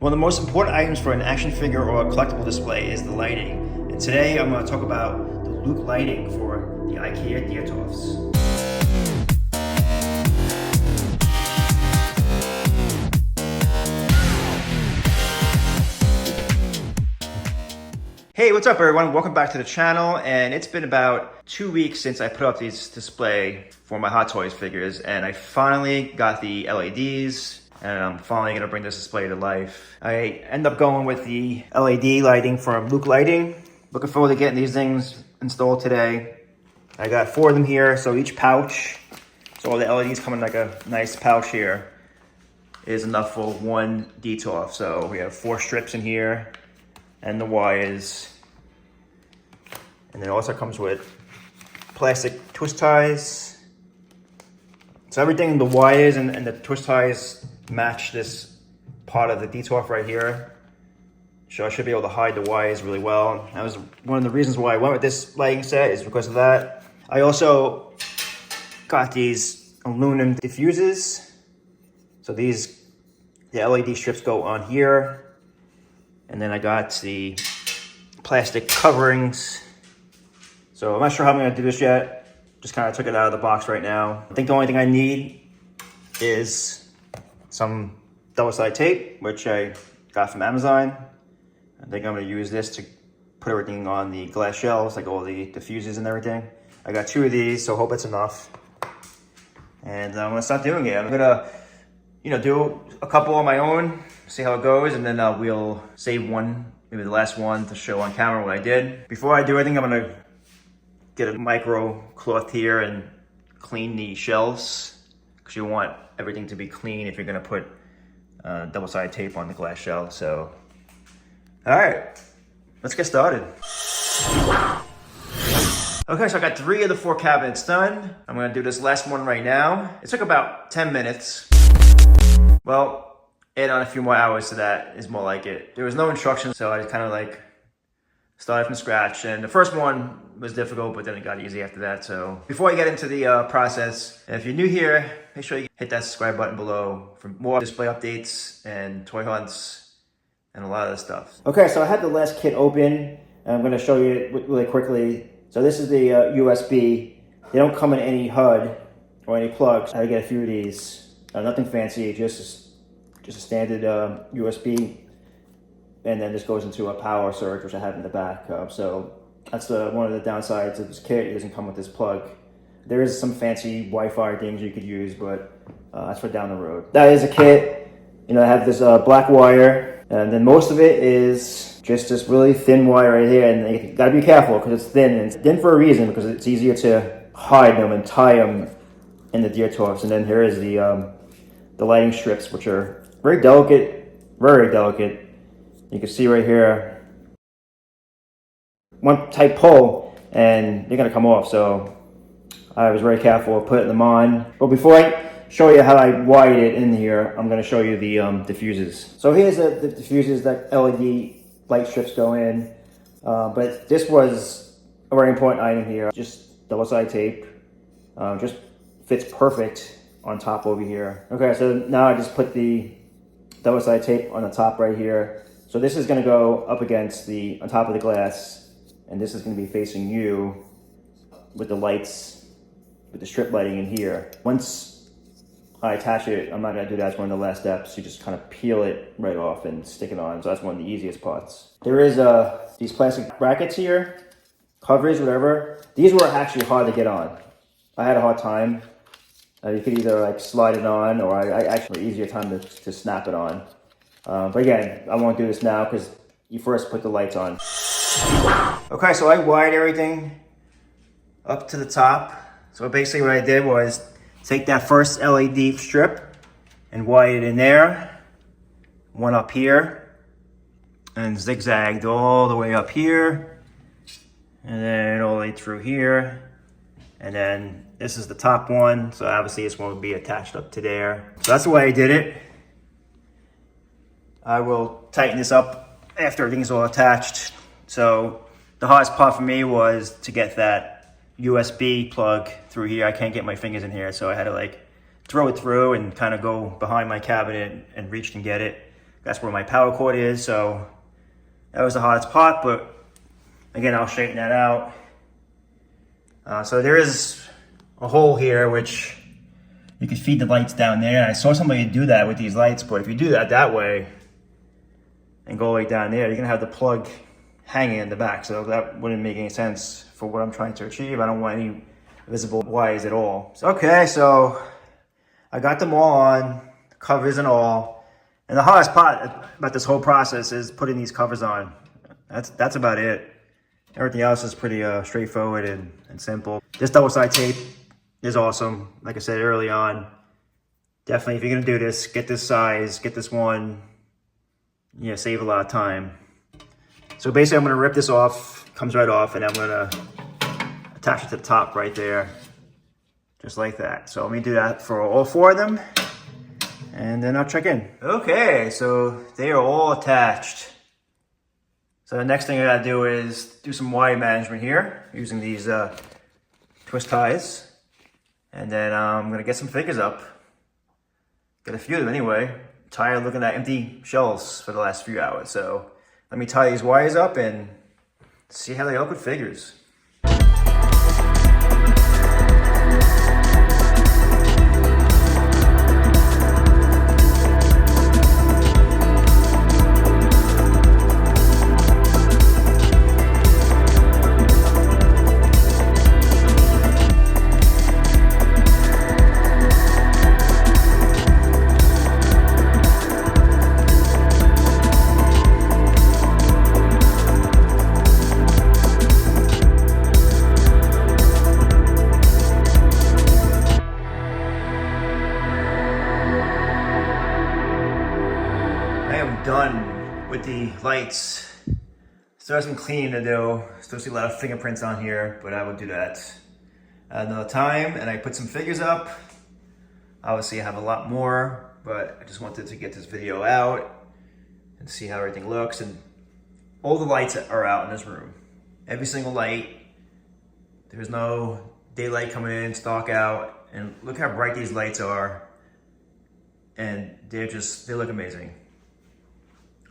One of the most important items for an action figure or a collectible display is the lighting. And today I'm going to talk about the loop lighting for the Ikea Detolfs. Hey, what's up everyone? Welcome back to the channel. And it's been about 2 weeks since I put up this display for my Hot Toys figures, and I finally got the LEDs. And I'm finally gonna bring this display to life. I end up going with the LED lighting from Luke Lighting. Looking forward to getting these things installed today. I got 4 of them here, so each pouch, so all the LEDs come in like a nice pouch here, is enough for one Detolf. So we have 4 strips in here, and the wires. And it also comes with plastic twist ties. So everything, the wires and the twist ties match this part of the Detolf right here. So I should be able to hide the wires really well. That was one of the reasons why I went with this lighting set, is because of that. I also got these aluminum diffusers. So the LED strips go on here. And then I got the plastic coverings. So I'm not sure how I'm gonna do this yet. Just kind of took it out of the box right now. I think the only thing I need is some double-sided tape, which I got from Amazon. I think I'm gonna use this to put everything on the glass shelves, like all the diffusers and everything. I got 2 of these, so hope it's enough. And I'm gonna start doing it. I'm gonna, do a couple on my own, see how it goes, and then we'll save one, maybe the last one, to show on camera what I did. Before I do anything, I'm gonna get a micro cloth here and clean the shelves, because you want everything to be clean if you're gonna put double-sided tape on the glass shelf. So, all right, let's get started. Okay, so I got 3 of the 4 cabinets done. I'm gonna do this last one right now. It took about 10 minutes. Well, add on a few more hours to that is more like it. There was no instructions, so I just kind of like started from scratch. And the first one was difficult, but then it got easy after that. So before I get into the process, if you're new here, make sure you hit that subscribe button below for more display updates and toy hunts and a lot of this stuff. Okay, so I had the last kit open, and I'm gonna show you it really quickly. So this is the USB. They don't come in any HUD or any plugs. I had to get a few of these. Nothing fancy, just a standard USB. And then this goes into a power surge, which I have in the back. So that's one of the downsides of this kit. It doesn't come with this plug. There is some fancy Wi-Fi things you could use, but that's for down the road. That is a kit. I have this black wire, and then most of it is just this really thin wire right here. And you gotta be careful because it's thin. And it's thin for a reason, because it's easier to hide them and tie them in the Detolfs. And then here is the lighting strips, which are very delicate, very delicate. You can see right here, one tight pull and they're gonna come off. So I was very careful of putting them on. But before I show you how I wired it in here, I'm gonna show you the diffusers. So here's the diffusers that LED light strips go in. But this was a very important item here. Just double-sided tape, just fits perfect on top over here. Okay, so now I just put the double-sided tape on the top right here. So this is gonna go up against on top of the glass, and this is gonna be facing you with the lights, with the strip lighting in here. Once I attach it, I'm not gonna do that as one of the last steps. You just kind of peel it right off and stick it on. So that's one of the easiest parts. There is these plastic brackets here, covers, whatever. These were actually hard to get on. I had a hard time. You could either like slide it on, or I actually easier time to snap it on. But again, I won't do this now because you first put the lights on. Okay, so I wired everything up to the top. So basically what I did was take that first LED strip and wire it in there, one up here, and zigzagged all the way up here, and then all the way through here. And then this is the top one, so obviously this one would be attached up to there. So that's the way I did it. I will tighten this up after everything's all attached. So the hardest part for me was to get that USB plug through here. I can't get my fingers in here, so I had to like throw it through and kind of go behind my cabinet and reach and get it. That's where my power cord is, so that was the hottest part, but again, I'll straighten that out. So there is a hole here, which you could feed the lights down there. I saw somebody do that with these lights, but if you do that way and go right down there, you're gonna have the plug hanging in the back. So that wouldn't make any sense for what I'm trying to achieve. I don't want any visible wires at all. Okay, so I got them all on, covers and all. And the hardest part about this whole process is putting these covers on. That's about it. Everything else is pretty straightforward and simple. This double-side tape is awesome. Like I said early on, definitely if you're gonna do this, get this size, get this one. Yeah, save a lot of time. So basically I'm gonna rip this off, comes right off, and I'm gonna attach it to the top right there, just like that. So let me do that for all 4 of them, and then I'll check in. Okay, so they are all attached. So the next thing I gotta do is do some wire management here using these twist ties. And then I'm gonna get some figures up. Get a few of them anyway. Tired of looking at empty shelves for the last few hours. So let me tie these wires up and see how they look with figures. Done with the lights. Still have some cleaning to do. Still see a lot of fingerprints on here, but I will do that at another time. And I put some figures up. Obviously I have a lot more, but I just wanted to get this video out and see how everything looks. And all the lights are out in this room. Every single light. There's no daylight coming in, stock out. And look how bright these lights are. And they look amazing.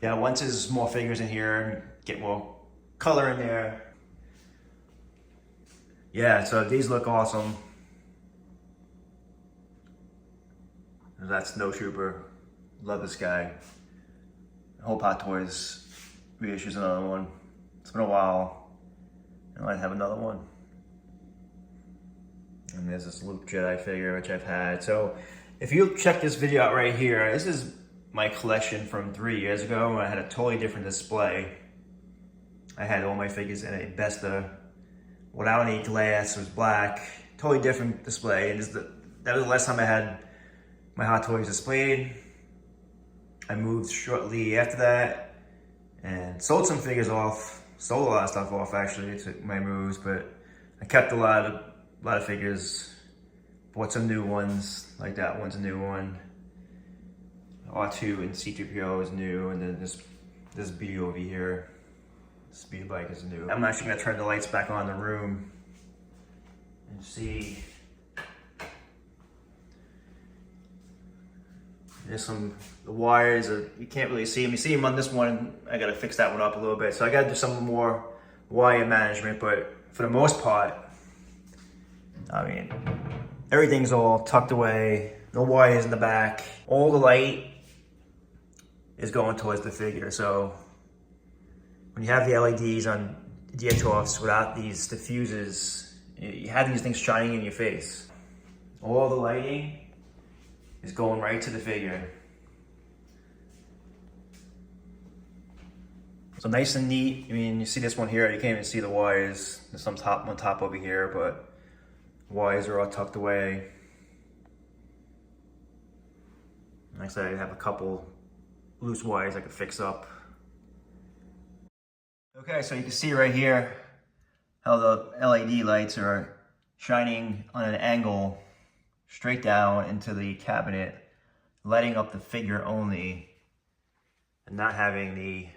Yeah, once there's more figures in here, get more color in there. Yeah, so these look awesome. That's Snow Trooper. Love this guy. Hope Hot Toys reissues another one. It's been a while. I might have another one. And there's this Luke Jedi figure, which I've had. So if you check this video out right here, this is my collection from 3 years ago. I had a totally different display. I had all my figures in a Besta without any glass. It was black, totally different display. And that was the last time I had my Hot Toys displayed. I moved shortly after that and sold some figures off. Sold a lot of stuff off actually to my moves, but I kept a lot of figures. Bought some new ones, like that one's a new one. R2 and C3PO is new, and then this B over here, speed bike is new. I'm actually gonna turn the lights back on in the room and see. There's the wires, you can't really see them. You see them on this one, I gotta fix that one up a little bit. So I gotta do some more wire management, but for the most part, I mean, everything's all tucked away. No wires in the back. All the light is going towards the figure. So when you have the LEDs on Detolfs without these diffusers, you have these things shining in your face. All the lighting is going right to the figure. So nice and neat. I mean, you see this one here, you can't even see the wires. There's some on top over here, but wires are all tucked away. Like I said, I have a couple loose wires I could fix up. Okay, so you can see right here how the LED lights are shining on an angle straight down into the cabinet, lighting up the figure only, and not having the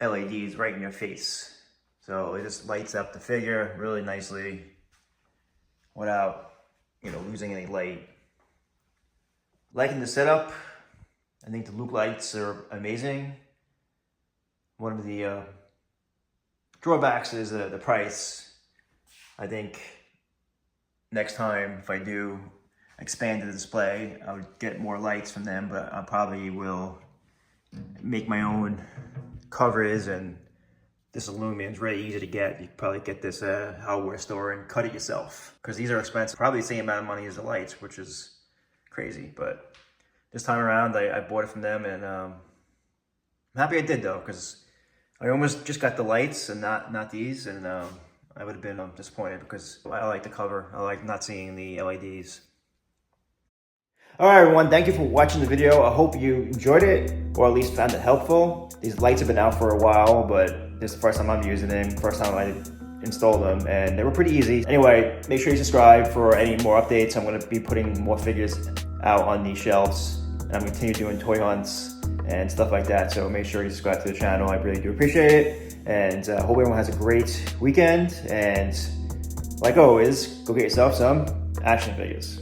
LEDs right in your face. So it just lights up the figure really nicely without, losing any light. Liking the setup. I think the loop lights are amazing. One of the drawbacks is the price. I think next time if I do expand the display, I would get more lights from them, but I probably will make my own covers, and this aluminum is really easy to get. You can probably get this at a hardware store and cut it yourself, because these are expensive. Probably the same amount of money as the lights, which is crazy. But this time around, I bought it from them, and I'm happy I did though, because I almost just got the lights and not these, and I would have been disappointed because I like the cover. I like not seeing the LEDs. All right, everyone, thank you for watching the video. I hope you enjoyed it, or at least found it helpful. These lights have been out for a while, but this is the first time I'm using them, first time I installed them, and they were pretty easy. Anyway, make sure you subscribe for any more updates. I'm gonna be putting more figures out on these shelves, and I'm gonna continue doing toy hunts and stuff like that, so make sure you subscribe to the channel. I really do appreciate it, and hope everyone has a great weekend, and like always, go get yourself some action figures.